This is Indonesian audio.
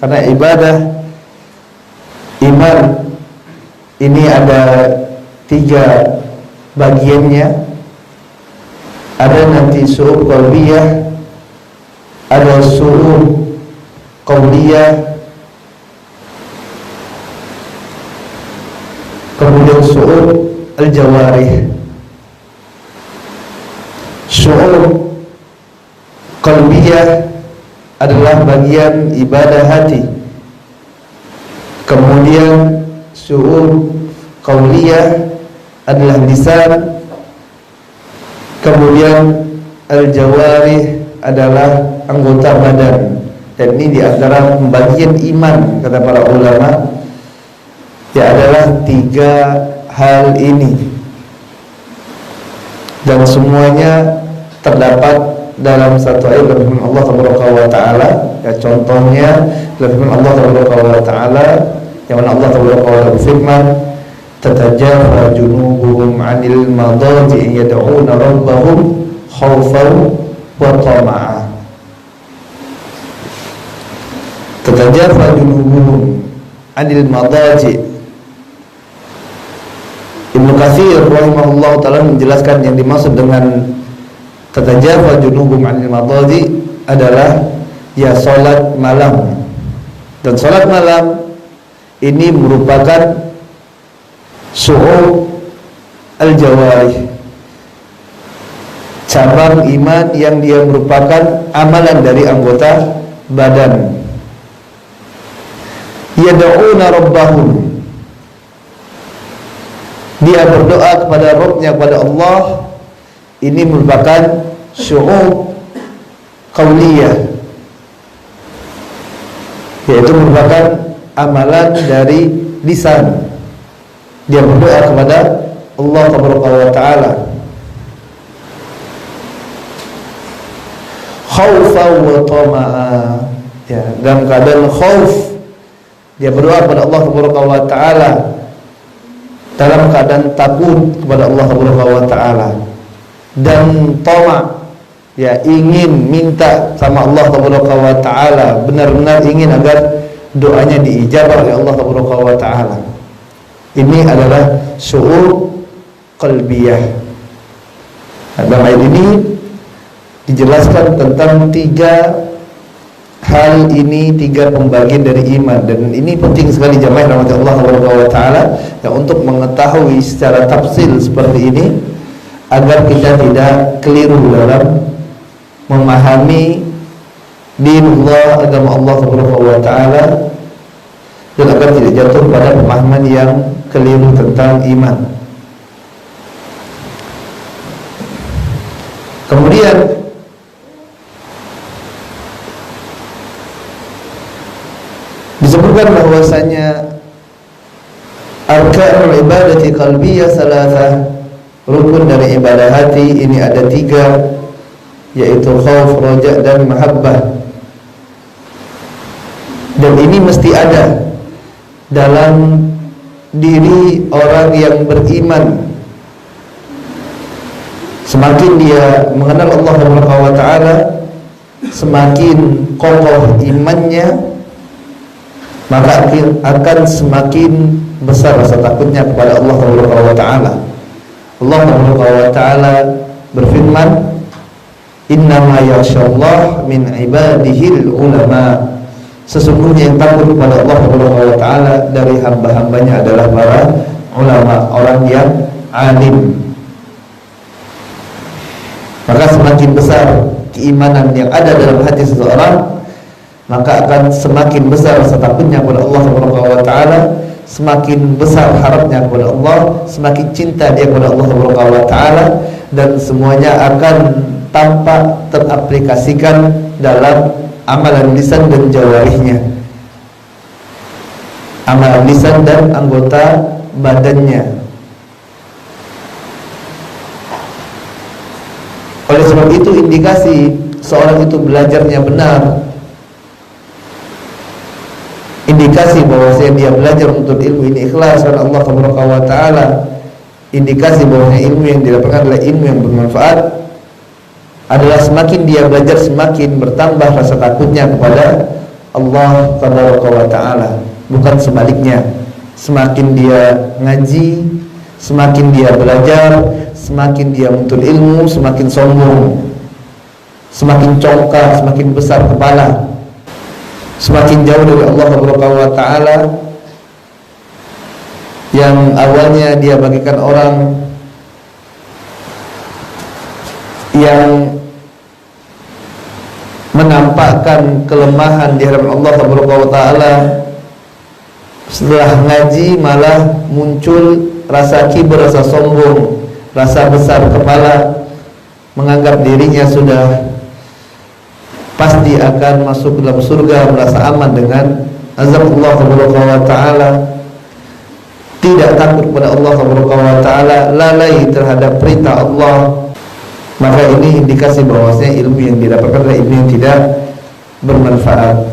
Karena ibadah iman ini ada 3 bagiannya. Ada nanti syu'ur qalbiyah, ada syu'ur qauliyah, kemudian syu'ur al-jawarih. Syu'ur qalbiyah adalah bagian ibadah hati. Kemudian syu'ur qauliyah adalah lisan. Kemudian al-jawarih adalah anggota badan. Dan ini diantara pembagian iman, kata para ulama, ya adalah 3 hal ini. Dan semuanya terdapat dalam satu ayat dari firman Allah Subhanahu wa taala. Ya, contohnya dari firman Allah Subhanahu wa taala yang mana Allah Subhanahu wa taala berfirman, tatajafa junubuhum 'anil madaji yad'una rabbahum khaufan wa tama'a. Tatajafa junubuhum 'anil madaji. Ibnu Katsir rahimahullah taala menjelaskan yang dimaksud dengan tatajafa junubuhum 'anil madaji adalah ya salat malam. Dan salat malam ini merupakan syu'ur al-jawarih, cabang iman yang dia merupakan amalan dari anggota badan. Yad'una rabbahum, dia berdoa kepada Rabb-nya, kepada Allah. Ini merupakan syu'ur qauliyah, yaitu merupakan amalan dari lisan. Dia berdoa kepada Allah Subhanahu wa taala. Khaufan wa tama'a, ya, dalam keadaan khauf dia berdoa kepada Allah Subhanahu wa taala, dalam keadaan takut kepada Allah Subhanahu wa taala, dan tama, ya, ingin minta sama Allah Subhanahu wa taala, benar-benar ingin agar doanya diijabah oleh Allah Subhanahu wa taala. Ini adalah syu'ur qalbiyah. Dalam ayat ini dijelaskan tentang 3 hal ini, 3 pembagian dari iman. Dan ini penting sekali jamaah rahmat Allah Subhanahu wa taala, ya, untuk mengetahui secara tafsil seperti ini agar kita tidak keliru dalam memahami dinullah, agama Allah Subhanahu wa taala, dan agar tidak jatuh pada pemahaman yang keliru tentang iman. Kemudian disebutkan bahwasanya arkanul ibadati qalbiyah salasah, rukun dari ibadah hati ini ada 3, yaitu khauf, raja, dan mahabbah. Dan ini mesti ada dalam diri orang yang beriman. Semakin dia mengenal Allah Subhanahu wa taala, semakin kokoh imannya, maka akan semakin besar rasa takutnya kepada Allah Subhanahu wa taala. Allah Subhanahu wa taala berfirman, innama yakhshallah min ibadihil ulama. Sesungguhnya yang takut kepada Allah Subhanahu wa taala dari hamba-hambanya adalah para ulama, orang yang alim. Maka semakin besar keimanan yang ada dalam hati seseorang, maka akan semakin besar rasa takutnya kepada Allah Subhanahu wa taala, semakin besar harapnya kepada Allah, semakin cinta dia kepada Allah Subhanahu wa taala, dan semuanya akan tampak teraplikasikan dalam amalan lisan dan jawarihnya, amalan lisan dan anggota badannya. Oleh sebab itu indikasi seorang itu belajarnya benar, indikasi bahwasanya dia belajar untuk ilmu ini ikhlas karena Allah Subhanahu wa taala, indikasi bahwasanya ilmu yang didapatkan adalah ilmu yang bermanfaat, adalah semakin dia belajar semakin bertambah rasa takutnya kepada Allah tabaraka wa ta'ala, bukan sebaliknya. Semakin dia ngaji, semakin dia belajar, semakin dia menuntut ilmu, semakin sombong, semakin congkak, semakin besar kepala, semakin jauh dari Allah tabaraka wa ta'ala. Yang awalnya dia bagikan orang yang menampakkan kelemahan di hadapan Allah tabaraka wa ta'ala, setelah ngaji malah muncul rasa kibir, rasa sombong, rasa besar kepala, menganggap dirinya sudah pasti akan masuk ke dalam surga, merasa aman dengan azab Allah tabaraka wa ta'ala, tidak takut kepada Allah tabaraka wa ta'ala, lalai terhadap perintah Allah. Maka ini indikasi bahwasanya ilmu yang didapatkan adalah ilmu yang tidak bermanfaat.